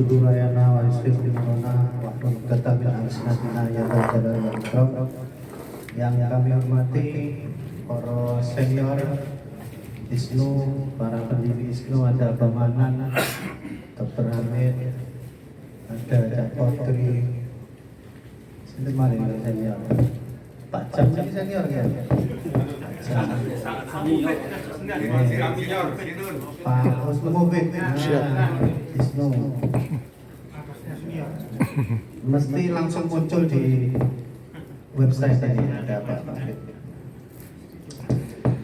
sudurayana wa yusrif limana wa kata min arsinatina ya jalal wal ikram. Yang kami hormati para senior Isnu, para pendiri Isnu, ada Bamanan, Dr. Hamid, ada Cak Podri, sini mari senior. Pak Jam ini senior ya? Pak Husnu Mubin, Isnu. Mesti langsung muncul di website ini ada Pak.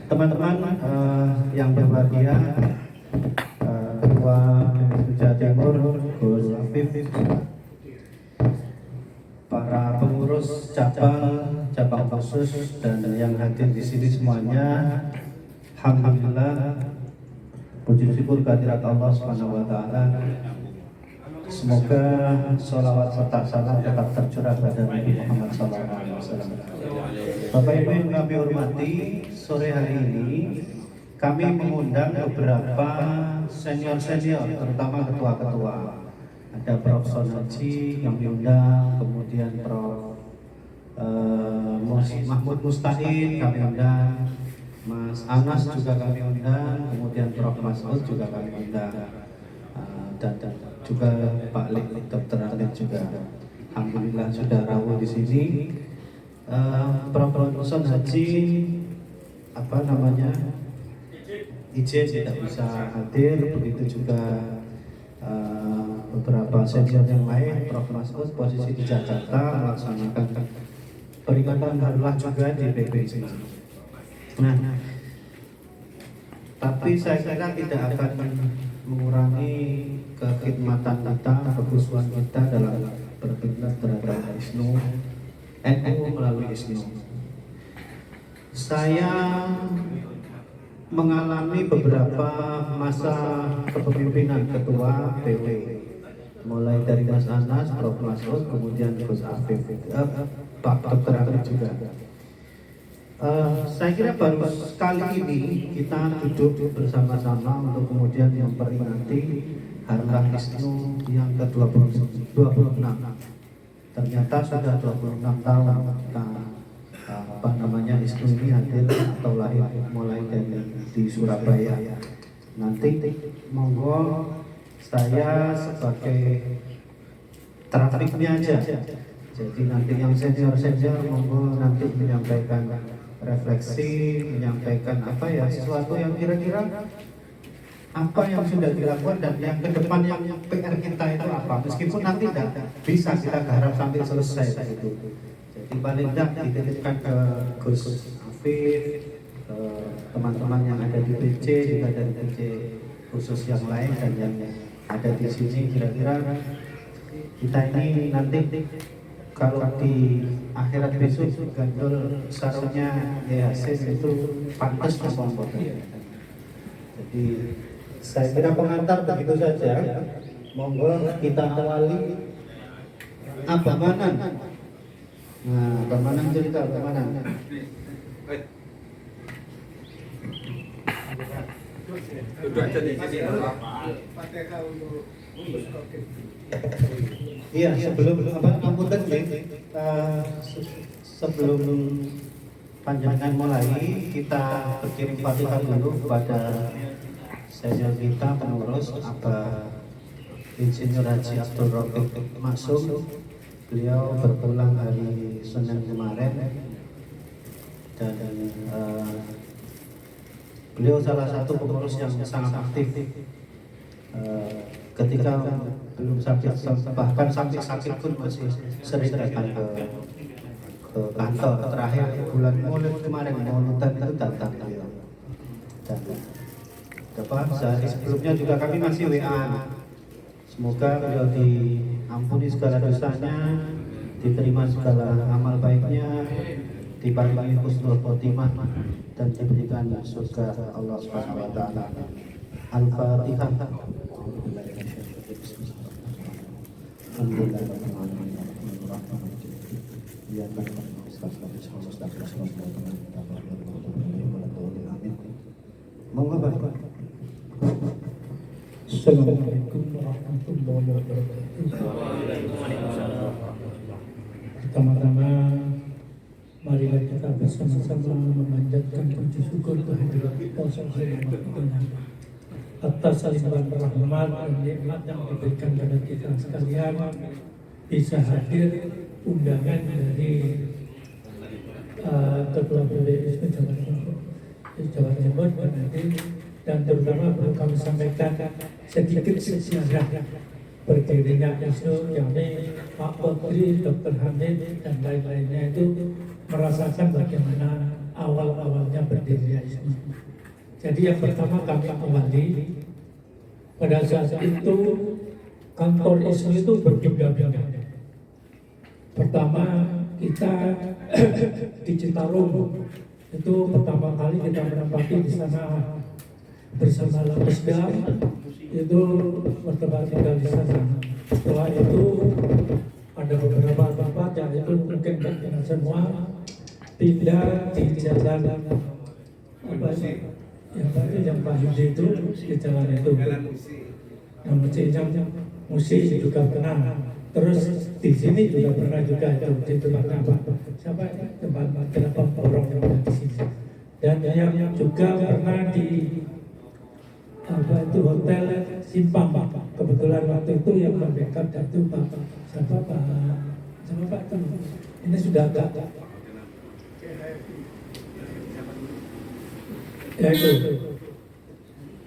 Teman-teman yang berbahagia, Ketua Jawa Timur Gus Afif, para pengurus cabang khusus dan yang hadir di sini semuanya, alhamdulillah, puji syukur kehadirat Allah Subhanahu wa taala. Semoga sholawat serta salam tetap tercurah pada Nabi Muhammad SAW. Bapak Ibu yang kami hormati, sore hari ini kami mengundang beberapa senior-senior, terutama ketua-ketua. Ada Prof. Sonaji yang diundang, kemudian Prof. Mahmud Mustahid kami undang, Mas Anas juga kami undang, kemudian Prof. Mas'ud juga kami undang, dan juga Pak Lik, Dr. Alit juga. Alhamdulillah sudah rawuh di sini. Prof. Haji Ijen tidak bisa hadir, begitu juga beberapa senior yang lain. Prof. Mas'ud posisi di Jakarta melaksanakan peringatan harlah juga di PPI. Nah, tapi saya kira tidak akan mengurangi kekhidmatan kita, kehusuan kita dalam berkhidmat terhadap Isnu, NU melalui Isnu. Saya mengalami beberapa masa kepemimpinan ketua PW, mulai dari Mas Anas, Prof. Mas'ud, kemudian Gus Afif, Pak Dr. Alit juga. Saya kira baru sekali ini kita duduk bersama-sama untuk kemudian memperingati harlah Isnu yang ke-26. Ternyata sudah 26 tahun kita Isnu ini hadir atau lahir mulai dari di Surabaya. Nanti monggo saya sebagai trafficnya aja. Jadi nanti yang senior monggo nanti menyampaikan refleksi, menyampaikan sesuatu yang kira-kira apa yang sudah dilakukan dan yang ke depan yang PR kita itu apa, meskipun nanti tidak bisa kita garap sampai selesai begitu. Jadi paling tidak dititipkan ke Gus Afif, ke teman-teman yang ada di PC, juga dari PC khusus yang lain dan yang ada di sini, kira-kira kita ini nanti kalau di akhirat besok gandul sarungnya Yasin itu pantas apa. Jadi saya kira pengantar begitu saja. Monggo kita awali Bamanan. Nah, Bamanan cerita Bamanan. Iya, sebelum panjangan mulai, kita berkirim Fatihah dulu kepada senior kita, pengurus Insinyur Haji Abdul Rafiq Maksum. Beliau berpulang hari Senin kemarin dan beliau salah satu pengurus yang sangat aktif ketika belum sakit, bahkan sampai sakit pun masih sering datang ke kantor. Terakhir bulan Maulid kemarin, Mauludan itu datang beliau. Sehari sebelumnya juga kami masih WA. Semoga beliau diampuni segala dosanya, diterima segala amal baiknya, diparingi husnul khotimah dan diberikan surga Allah Subhanahu wa taala. Al-Fatihah. Monggo Bapak. Assalamualaikum warahmatullahi wabarakatuh. Pertama-tama, marilah kita bersama-sama memanjatkan puji syukur kehadirat Allah Subhanahu wa Ta'ala atas limpahan rahmat dan nikmat yang diberikan kepada kita sekalian, bisa hadir undangan dari Ketua BPISMI Jawa Timur dan terutama perlu kami sampaikan sedikit sejarah berdirinya ISNU, yakni Pak Potri, Dr. Hamid dan lain-lainnya itu merasakan bagaimana awal-awalnya berdirinya ISNU. Jadi yang pertama kami awali pada saat itu kantor ISNU itu berpindah-pindah. Pertama kita di Citarum, itu pertama kali kita menempati di sana bersama Lapesda, itu bertempat tinggal di sana. Setelah itu ada beberapa tempat yang itu mungkin tidak semua pindah di jalan apa sih? Yang Pak Yudi itu di jalan itu. Yang musik juga pernah. Terus di sini juga pernah juga itu di tempat apa? Siapa tempat kenapa orang yang di sini? Dan yang juga pernah di apa itu hotel Simpang, Pak. Kebetulan waktu itu yang mendekat itu Pak siapa Pak itu. Ini sudah agak ya itu.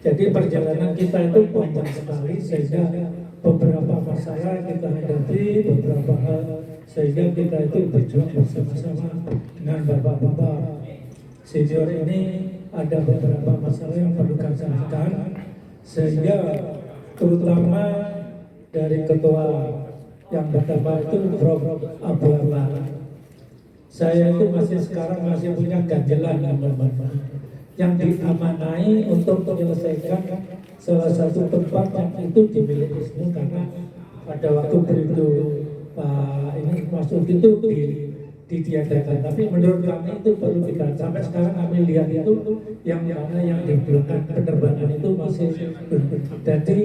Jadi perjalanan kita itu panjang sekali sehingga beberapa masalah kita hadapi, beberapa hal sehingga kita itu berjuang bersama-sama dengan bapak-bapak senior ini. Ada beberapa masalah yang perlu kami sampaikan sehingga terutama dari ketua yang pertama itu Prof. Abu Amar. Saya itu sekarang masih punya ganjelan teman-teman yang diamanai untuk menyelesaikan salah satu tempat yang itu dimiliki ISNU, karena pada waktu itu Pak ini masuk itu ditiadakan, tapi menurut kami itu perlu kita sampai sekarang kami lihat itu yang mana yang di belakang penerbangan itu masih jadi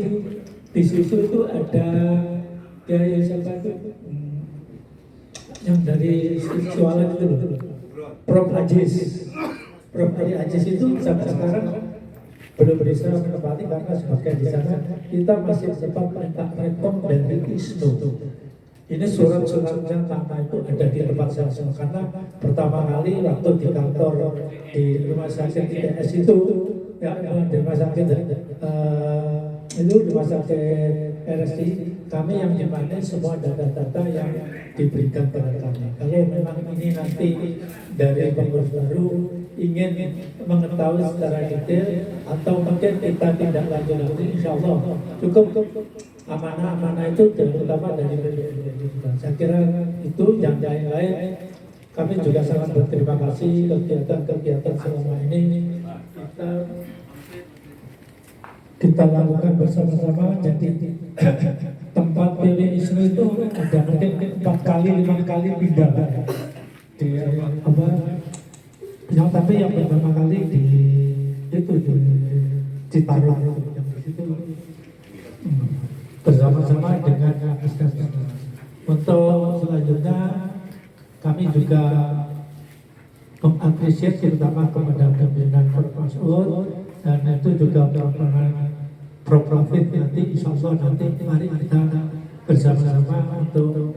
di situ itu ada ya siapa itu yang dari Sualan itu Prof. Ajis itu sampai sekarang belum bisa menempati karena sebagai di sana kita masih sempat minta rekom dari ISNU. Ini surat-suratnya tanah itu ada di tempat saya karena pertama kali waktu di kantor di rumah sakit ITS itu ya di rumah sakit itu rumah sakit RSI kami yang dimana semua data-data yang diberikan kepada kami. Kalau memang ini nanti dari pengurus baru ingin mengetahui secara detail atau mungkin kita tidak lanjut lagi, insya Allah cukup amanah-amanah itu terutama dari kita. Saya kira itu yang lain-lain kami juga sangat berterima kasih kegiatan-kegiatan selama ini kita lakukan bersama-sama. Jadi tempat ISNU itu ada mungkin 4 kali 5 kali pindah di apa yang tapi yang pertama kali di itu di Citarum yang di situ bersama-sama dengan untuk selanjutnya kami juga mengapresiasi terutama kepada pimpinan Prof. Dan itu juga merupakan pro-profit nanti insya Allah nanti mari kita bersama-sama untuk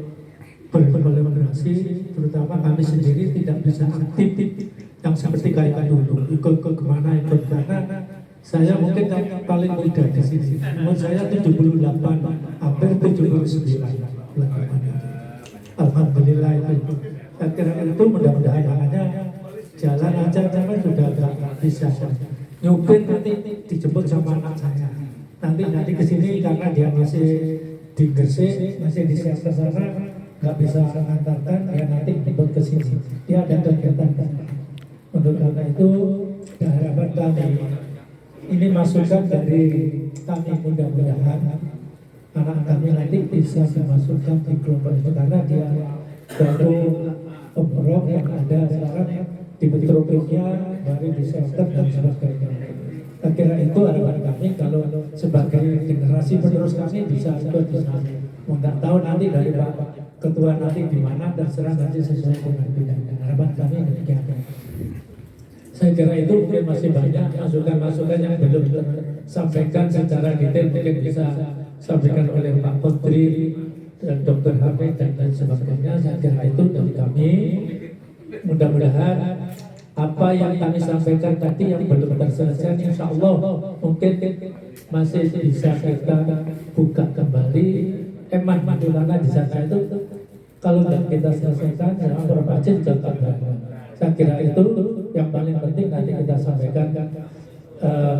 berkolaborasi, terutama kami sendiri tidak bisa aktif yang seperti kayak dulu ikut ke kemana ikut, karena saya mungkin yang paling muda di sini, umur saya 78 hampir 79. Alhamdulillah itu. Saya kira itu mudah-mudahan hanya jalan aja jangan sudah agak bisa. Nyupir nanti dijemput sama anak saya. Nanti ke sini karena dia masih di Gresik, masih di sana, nggak bisa mengantarkan, ya nanti jemput ke sini. Dia ada kegiatan. Untuk karena itu, harapan kami ini masukan dari kami, mudah-mudahan anak kami nanti bisa dimasukkan di kelompok itu karena dia baru pemprov yang ada sekarang di metropolnya baru di shelter dan sebagainya. Saya kira itu harapan kami kalau sebagai generasi kami bisa ikut di sana. Nggak tahu nanti dari Pak Ketua nanti di mana, terserah nanti sesuai dengan bidangnya. Harapan kami demikian. Saya kira itu mungkin masih banyak masukan-masukan yang belum tersampaikan secara detail, mungkin bisa sampaikan oleh Pak Menteri dan Dr. Hamid dan lain sebagainya. Saya kira itu dari kami. Mudah-mudahan apa yang kami sampaikan tadi yang belum terselesaikan, insya Allah mungkin masih bisa kita buka kembali. Emang karena di sana itu kalau tidak kita selesaikan, ya berpacin jatuh. Saya kira itu yang paling penting nanti kita sampaikan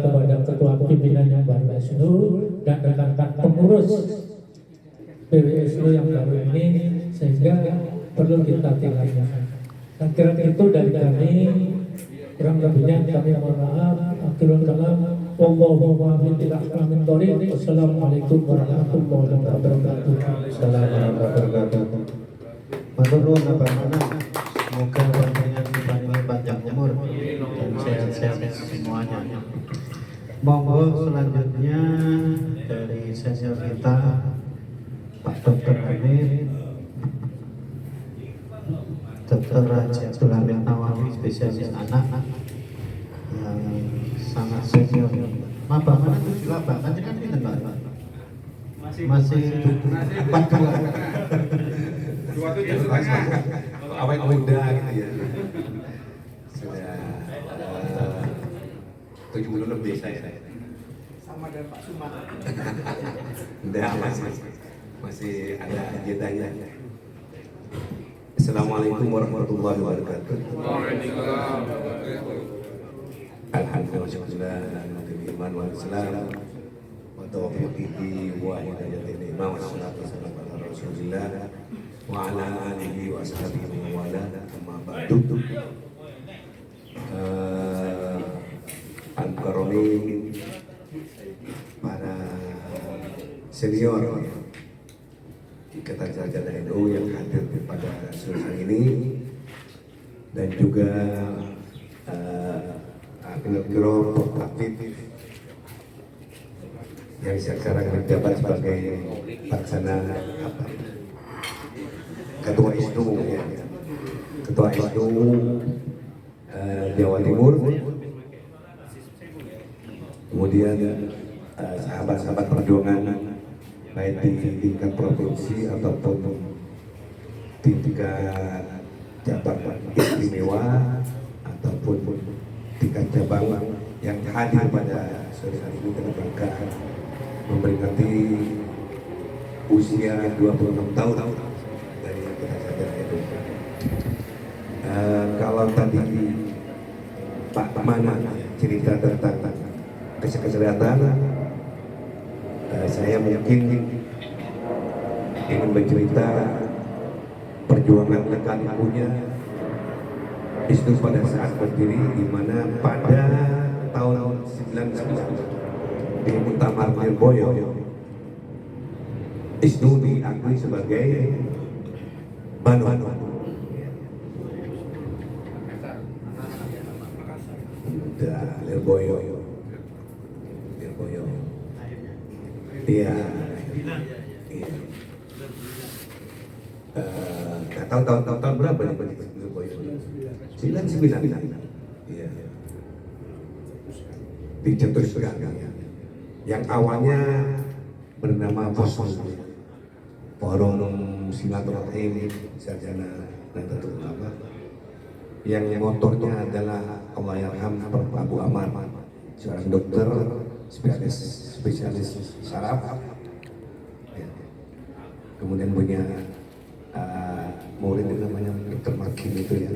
kepada ketua pimpinan yang baru ISNU dan rekan-rekan pengurus PWSNU yang baru ini, sehingga perlu kita tingkatkan. Saya kira itu dari kami. Kurang lebihnya kami mohon maaf. Akhirul kalam, wallahu a'lam bishawab. Wassalamualaikum warahmatullahi wabarakatuh. Assalamualaikum warahmatullahi wabarakatuh. Menurut bagaimana? Semoga panjenengan diparingi panjang umur dan sehat-sehat semuanya. Monggo selanjutnya dari senior kita Pak Dr. Hamid, Dr. Raja Abdul Hamid Nawawi, spesialis anak yang sangat senior. Maba mana 78 kan kan pinten Pak? Masih 42. Awet muda gitu ya. Sudah 70 lebih saya. Sama dengan Pak Sumat. Udah masih ada agendanya. Assalamualaikum warahmatullahi wabarakatuh. Alhamdulillah, iman wal Islam wa taufiqihi wa hidayatihi wa wassalatu wassalamu ala Rasulillah wa ala alihi wa ashabihi wa wala amma ba'du. Al-Karomin, para senior Ikatan Sarjana NU yang hadir pada sore ini, dan juga Akil-Kiro Portatif yang sekarang menjabat sebagai pelaksana Ketua ISNU, ya. Ketua ISNU Jawa Timur, kemudian sahabat-sahabat perjuangan baik di tingkat provinsi ataupun di tingkat jabatan istimewa ataupun tingkat cabang yang hadir pada sore hari ini dalam rangka memperingati usia 26 tahun dari kita sadar itu. Kalau tadi Pak Mana cerita tentang kesehatan, saya mungkin ingin bercerita perjuangan rekan ibunya ISNU pada saat berdiri, di mana pada tahun 99 di Muktamar Lirboyo ISNU diakui sebagai BANU. Lirboyo. Iya. Tahun berapa nih Lirboyo? 99. Iya. Dicetuskan ya. Yang awalnya bernama Forum Silaturahim Sarjana Nahdlatul Ulama, yang motornya adalah Allahyarham Prof. Abu Amar, seorang dokter spesialis saraf. Ya. Kemudian punya murid yang namanya Dr. Makin itu ya,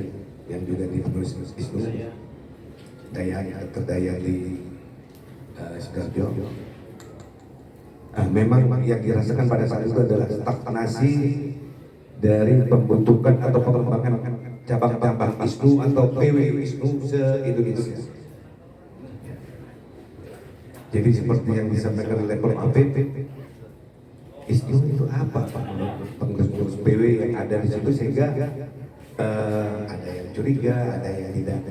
yang juga di penulis ISNU, terdaya di Sidoarjo. Memang yang dirasakan pada saat itu adalah stagnasi dari pembentukan atau pengembangan cabang-cabang ISNU atau PW ISNU se-Indonesia. Jadi seperti yang disampaikan oleh Prof. Afif, ISNU itu apa Pak? Pengurus PW yang ada di situ, sehingga ada yang curiga, ada yang tidak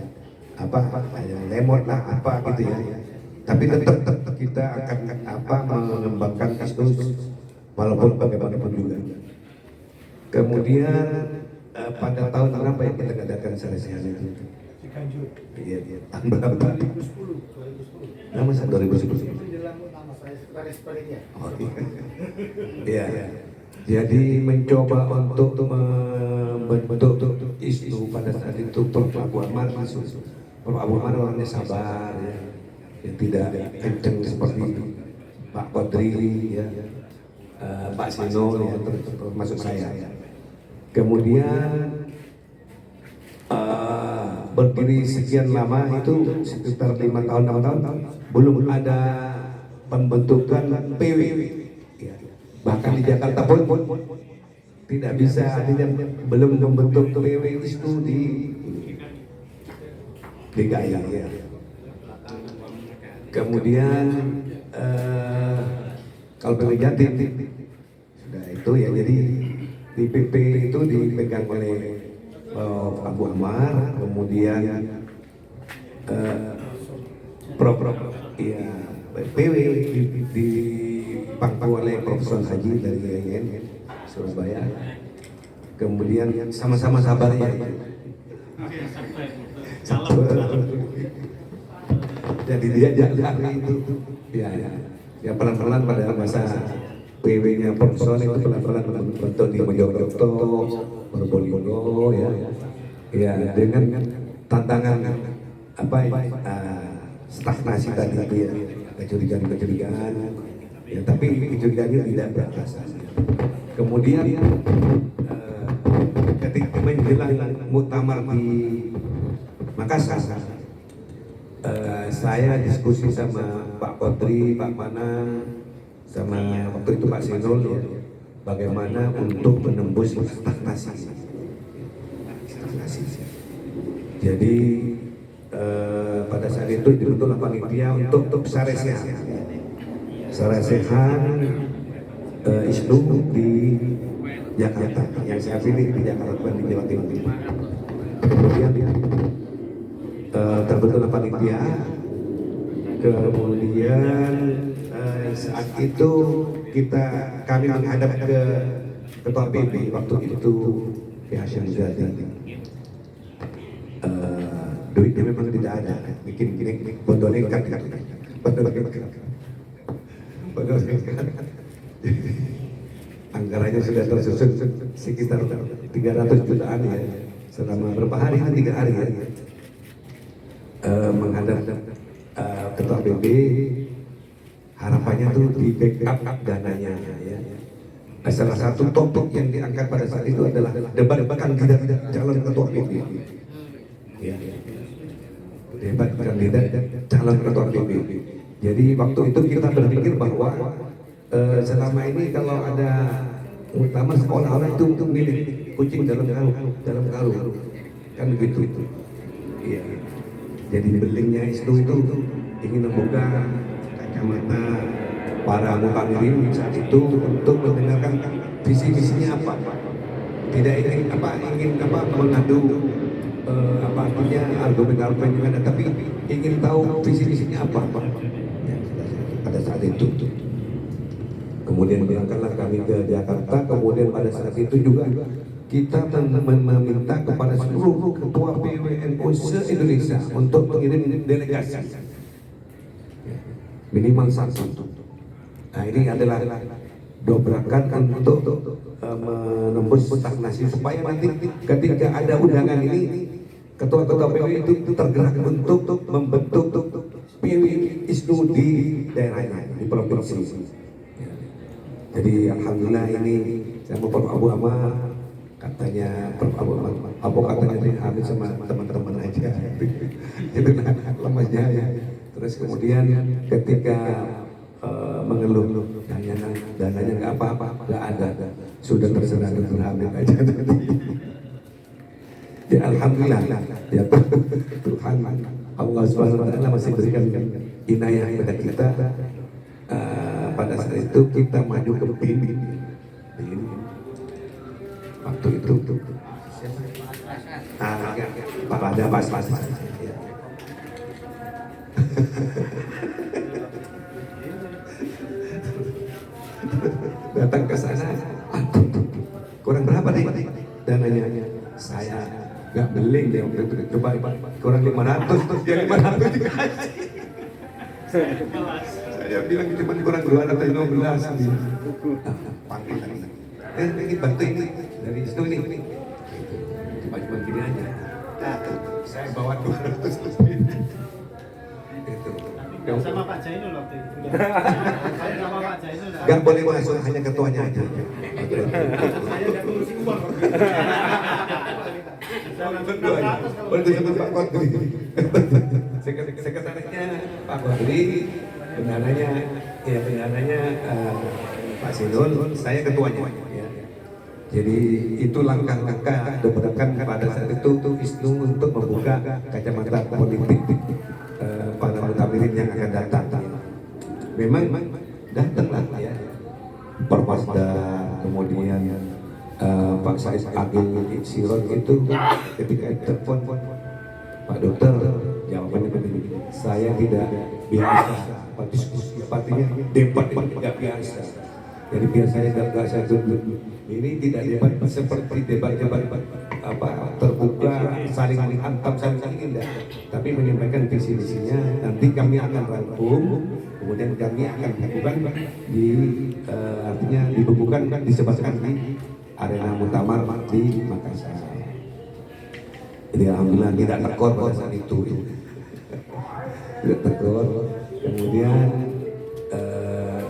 ada yang lemot lah apa gitu ya. Tapi tetap kita akan mengembangkan kasus walaupun bagaimanapun juga. Kemudian pada tahun berapa yang kita adakan Salesian itu? Ciganjur. Iya, tahun berapa? 2010. Nama saya 2010. Menjelang nama saya sekretaris panitia. Oh, iya. Jadi mencoba untuk membentuk isu pada saat itu Prof. Abu Ammar orangnya sabar ya, yang tidak kenceng seperti Pak Kodri ya, Pak Sino ya, termasuk saya. Kemudian berdiri sekian lama itu sekitar 5 tahun 6 tahun belum ada pembentukan PW. Ya. Bahkan di Jakarta pun tidak bisa, artinya belum membentuk PW itu di DKI ya. Kemudian kalau PW Jatim sudah itu ya, jadi di PP itu dipegang oleh Abu Ammar, kemudian Prof. Ya, PW dipangku oleh Profesor Haji dari IAIN Surabaya. Kemudian sama-sama sabar ya. Jadi dia jalan itu, ya pelan-pelan pada masa PW-nya Profesor itu pelan-pelan membentuk di Mojokerto, Probolinggo ya dengan tantangan stagnasi tadi itu ya, kecurigaan ya, tapi kecurigaannya tidak beralasan. Kemudian ketika menjelang muktamar di Makassar, saya diskusi sama Pak Kodri, Pak Mana, sama waktu itu Pak Sinul ya, bagaimana untuk menembus stagnasi. Jadi pada saat itu dibentuklah panitia untuk Saresehan ISNU di Jakarta, yang saya pilih di Jakarta bukan di Jawa Timur. Kemudian terbentuklah panitia. Kemudian saat itu kami menghadap ke Ketua PB waktu itu Hasyim Muzadi. Duitnya memang tidak ada, bikin botol nekat. Anggarannya sudah tersusun sekitar 300 jutaan ya, selama berapa hari? 3 hari ya. Menghadap Ketua PB, harapannya tuh di backup dananya ya. Salah satu topik yang diangkat pada saat itu adalah debat kandidat calon Ketua PB. Ya. Debat kandidat calon Ketua PB. Jadi waktu itu kita berpikir bahwa selama ini kalau ada muktamar seolah-olah itu untuk milik kucing dalam karung kan begitu itu. Iya. Jadi belingnya ISNU itu ingin membuka kacamata para mukamirin saat itu untuk mendengarkan visi-visinya apa. Tidak ingin mengadu artinya argumen-argumen yang ada, tapi ingin tahu visi-visinya apa. Ya, pada saat itu. Kemudian berangkatlah kami ke Jakarta. Kemudian pada saat itu juga kita meminta kepada seluruh ketua PWNU se-Indonesia untuk mengirim delegasi minimal 1. Nah ini adalah dobrakan untuk menembus stagnasi supaya nanti ketika ada undangan ini ketua-ketua PW itu tergerak untuk membentuk PW ISNU di daerahnya, di provinsi. Jadi alhamdulillah ini sama Prof. Abu Ammar, katanya Prof. Abu katanya diambil sama teman-teman aja. Itu lemahnya ya. Terus kemudian ketika mengeluh dananya nggak apa-apa, nggak ada, sudah terserah ambil aja. Ya alhamdulillah ya Tuhan Allah Subhanahu wa taala masih berikan inayah kepada kita. Pada saat itu kita maju ke BIN waktu itu Pak ada pas Datang ke sana, aduh, kurang berapa nih dananya? Saya nggak beling deh waktu itu, coba kurang 500, terus dia 500 dikasih. Saya bilang cuma kurang 215 nih. Panggil lagi. Ini bantu ini dari situ ini. Cuma gini aja. Saya bawa 200 lebih. Itu. Sama Pak Jainul waktu itu. Saya sama Pak Jainul. Gak boleh masuk, hanya ketuanya aja. Saya udah ngurusin uang. Waktu sama Pak Kodri. Sekretarisnya Pak Kodri, bendananya Pak Sinul, saya ketuanya. Ya. Jadi itu langkah-langkah diperlukan pada saat itu Wisnu untuk membuka kacamata politik para mutamirin yang akan datang. Memang datanglah ya Permasda, kemudian Pak Said Agil Sirot itu ketika telepon Pak Dokter, jawabannya begini, saya tidak biasa diskusi, artinya debat tidak biasa. Jadi biasanya tidak saya tunjuk. Ini tidak debat seperti debat-debat terbuka, saling hantam, saling indah, tapi menyampaikan visi misinya. Nanti kami akan rangkum, kemudian kami akan lakukan di artinya dibukukan, disebarkan di arena muktamar di Makassar. Jadi alhamdulillah tidak tekor pada saat itu, tidak tekor. Kemudian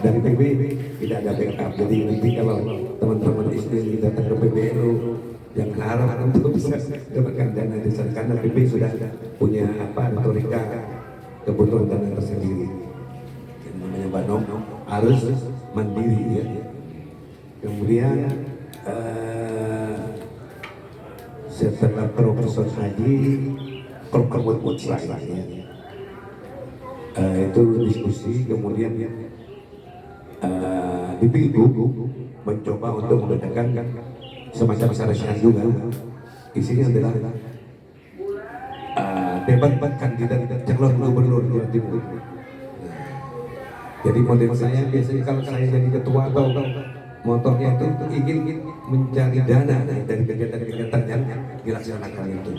dari PB tidak ada backup. Jadi nanti kalau teman-teman istri datang ke PBNU jangan harap untuk bisa dapatkan dana desa, karena PB sudah punya otorita kebutuhan dana tersendiri. Yang namanya Banom harus mandiri ya. Kemudian setelah Profesor Haji Prof. Mutlak ya. Itu diskusi, kemudian di Pilgub mencoba untuk mengadakan semacam sarjana juga. Isinya adalah debat kandidat calon gubernur Jawa Timur. Jadi model saya biasanya kalau saya jadi ketua atau motornya itu ingin mencari dana dari kegiatan-kegiatan yang dilaksanakan itu.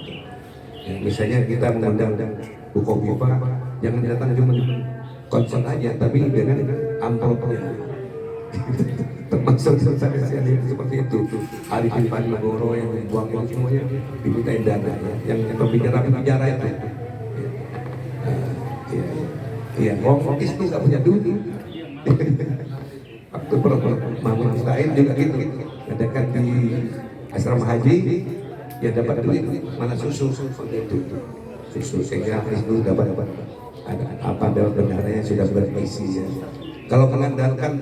Ya, misalnya kita mengundang Bukoviva, jangan datang cuma konser aja, tapi dengan amplopnya. Termasuk saya seperti itu. Arifin Panagoro yang membuang itu semuanya dimintain dana ya. Yang pembicara itu. Iya, Fokus itu nggak punya duit. Waktu Mahmud Mustain juga gitu, adakan di asrama haji, ya dapat duit mana susu seperti itu, susu sehingga itu dapat ada apa dalam bendaranya sudah berisi ya. Kalau mengandalkan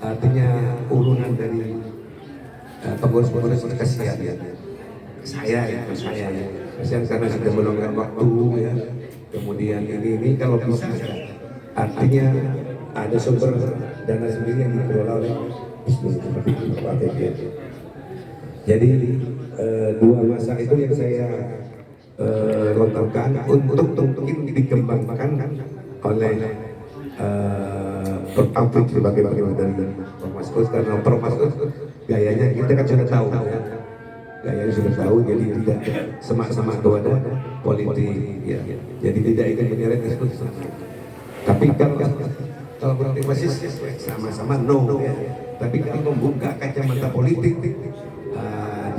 artinya urunan dari pengurus-pengurus kasihan ya. Saya kasihan karena sudah meluangkan waktu ya. Kemudian ini kalau bisa artinya ada sumber dana sendiri yang dikelola oleh bisnis seperti itu Pak Teddy. Jadi dua masa itu yang saya lontarkan untuk dikembangkan oleh Taufik sebagai bagian dari Prof. Masud, karena Prof. Masud gayanya kita kan sudah tahu ya. Gayanya sudah tahu, jadi tidak semak-semak kepada politik ya. Jadi tidak ingin menyeret diskusi. Tapi kalau berarti masih sama-sama no ya. Tapi kalau membuka kacamata politik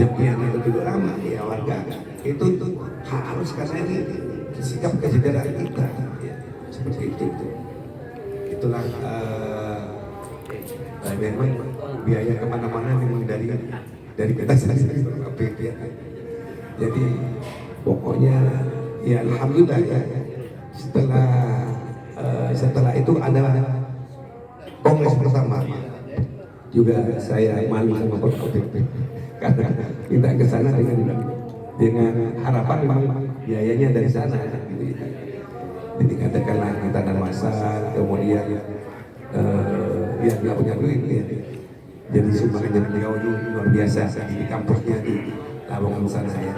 jempian itu dulu lama ya warga itu harus, karena ini sikap kesedaran kita ya. Seperti itu. Itulah memang biaya kemana-mana memang dari kita sendiri ya. Jadi pokoknya ya alhamdulillah ya, setelah itu ada kongres pertama juga saya malu sama Pak OPP karena kita ke sana dengan harapan memang biayanya dari sana gitu. Jadi katakanlah kita ada masal, kemudian ya nggak punya duit ya. Jadi sumbangannya beliau itu luar biasa di kampusnya di Lamongan sana saya.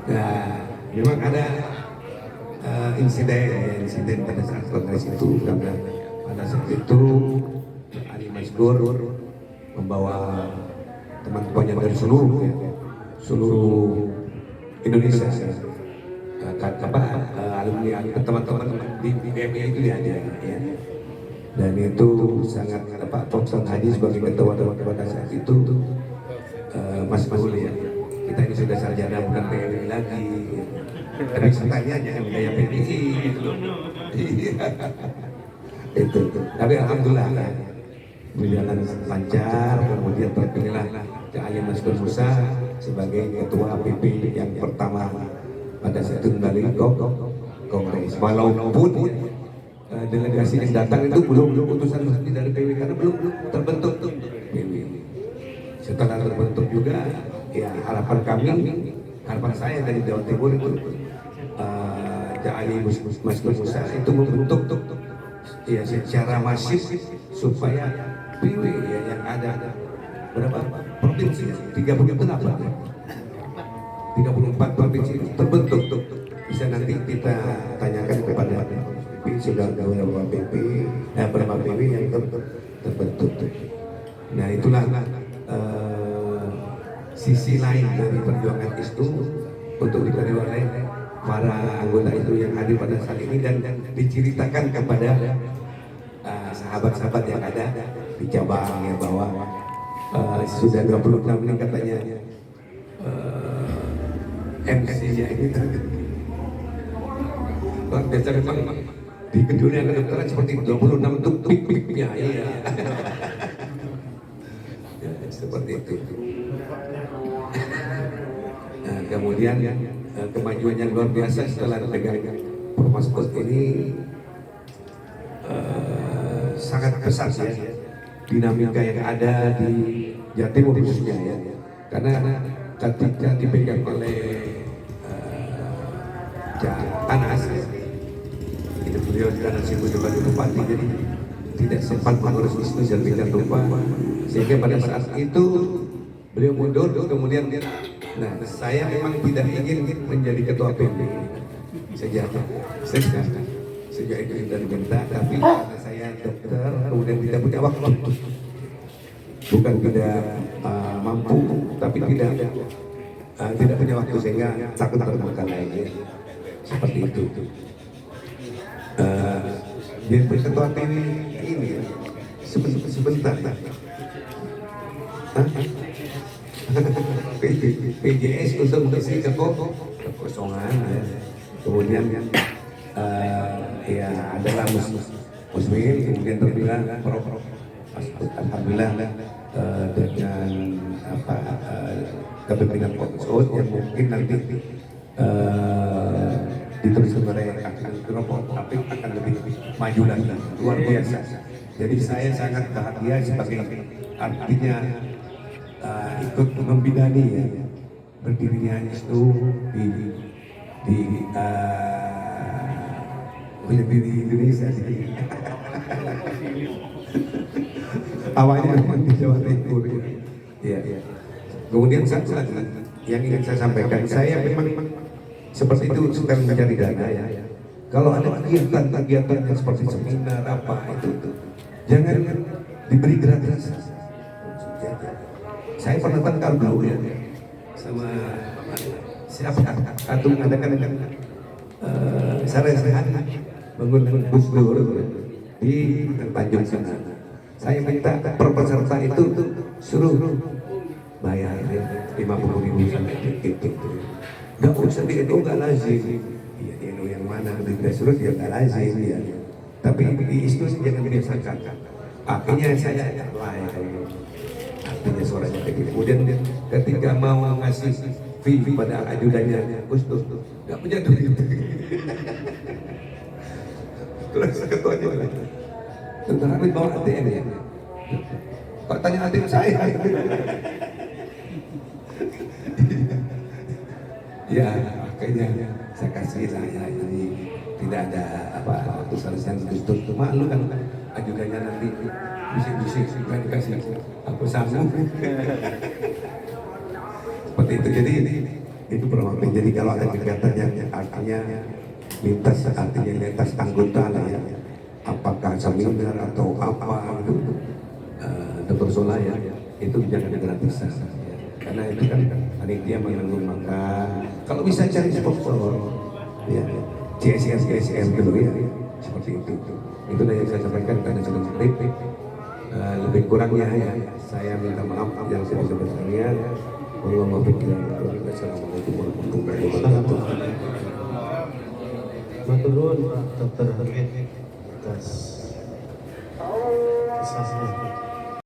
Nah, memang ada insiden pada saat kongres itu, karena pada saat itu Ali Masgur membawa teman-temannya dari seluruh Indonesia, alumni teman-teman di BMI itu ya, dan itu sangat Thompson Hadi sebagai ketua pada saat itu, Mas Mahul ya, kita ini sudah sarjana bukan PNI lagi, tapi sebenarnya jangan gaya PNI gitu loh. Itu, tapi alhamdulillah ya, berjalan lancar, kemudian terpilihlah Ali Masgur Musa sebagai ketua PP yang pertama pada saat itu kembali kongres. Walaupun delegasi yang datang itu belum utusan resmi dari PW karena belum terbentuk PW. Setelah terbentuk juga, ya harapan saya dari Jawa Timur itu Ali Masgur Musa itu membentuk ya secara masif supaya PW ya, yang ada berapa provinsi, 34 provinsi terbentuk. Bisa nanti kita tanyakan kepada PP, sudah beberapa PP, berapa PW yang terbentuk. Nah itulah sisi lain dari perjuangan itu untuk diberi oleh para anggota itu yang hadir pada saat ini dan diceritakan kepada sahabat-sahabat yang ada di cabang ya, bahwa sudah 26 ini katanya MC-nya ini biasa memang di dunia kedokteran seperti 26 itu pik-piknya ya. Ya, seperti itu. Nah, kemudian kemajuan yang luar biasa setelah pegang Promaskus ini sangat besar ya, dinamika yang ada di Jawa Timur khususnya ya, karena ketika dipegang oleh Anas ya, itu beliau karena sibuk sebagai bupati jadi tidak sempat mengurus isu sedemikian rupa, sehingga pada saat itu beliau mundur. Kemudian saya memang tidak ingin menjadi ketua PP sejak itu dari minta, tapi karena saya dokter kemudian tidak punya waktu, bukan tidak mampu, tapi tidak punya waktu sehingga takut termakan lagi seperti itu. Jadi ketua PW ini sebentar. PJS untuk mengisi kekosongan ya. Kemudian ya adalah Muslim, kemudian terbilang alhamdulillah dengan kepemimpinan Kongsud yang mungkin nanti diteruskan oleh tapi akan lebih maju lagi, luar biasa. Jadi saya sangat bahagia sebagai artinya ikut membidani ya berdirinya itu di Indonesia sih. Awalnya memang di Jawa Timur ya. Kemudian satu lagi yang ingin saya sampaikan, saya memang seperti itu suka mencari dana ya. Kalau ada kegiatan yang seperti seminar apa itu jangan diberi gratis. Saya pernah tangkal dulu ya sama siapa atau mengadakan saran bangun Gus Dur di Tanjung sana. Saya minta per peserta itu suruh bayar ya 50.000 sampai gitu. Gak usah di NU, gak lazim. Iya di NU yang mana di grassroots ya gak lazim ya. Tapi di ISNU jangan dibiasakan. Akhirnya saya artinya suaranya kayak gitu. Kemudian ketika mau ngasih fee pada ajudannya Gus Dur gak punya duit. Terus ketuanya bilang, tentang Hamid bawa ATM ya. Kok tanya ATM saya? Ya, akhirnya saya kasih lah ya, ini tidak ada waktu selesai Gus Dur. Malu kan ajudannya nanti bisik-bisik kan dikasih aku sanggup. Seperti itu, jadi itu perwakilan. Jadi kalau ada kegiatan yang artinya lintas artinya lintas anggota lah ya, apakah seminar atau apa itu Dr. Sola ya, itu jangan gratisan ya. Karena itu kan panitia menanggung makan, kalau bisa cari sponsor ya, CSR gitu ya, seperti itu. Itulah yang saya sampaikan karena sudah kritik. Lebih kurangnya ya, saya minta maaf yang sebesar-besarnya. Wassalamualaikum warahmatullahi wabarakatuh. Maturun Pak Dr. Hamid atas kisahnya.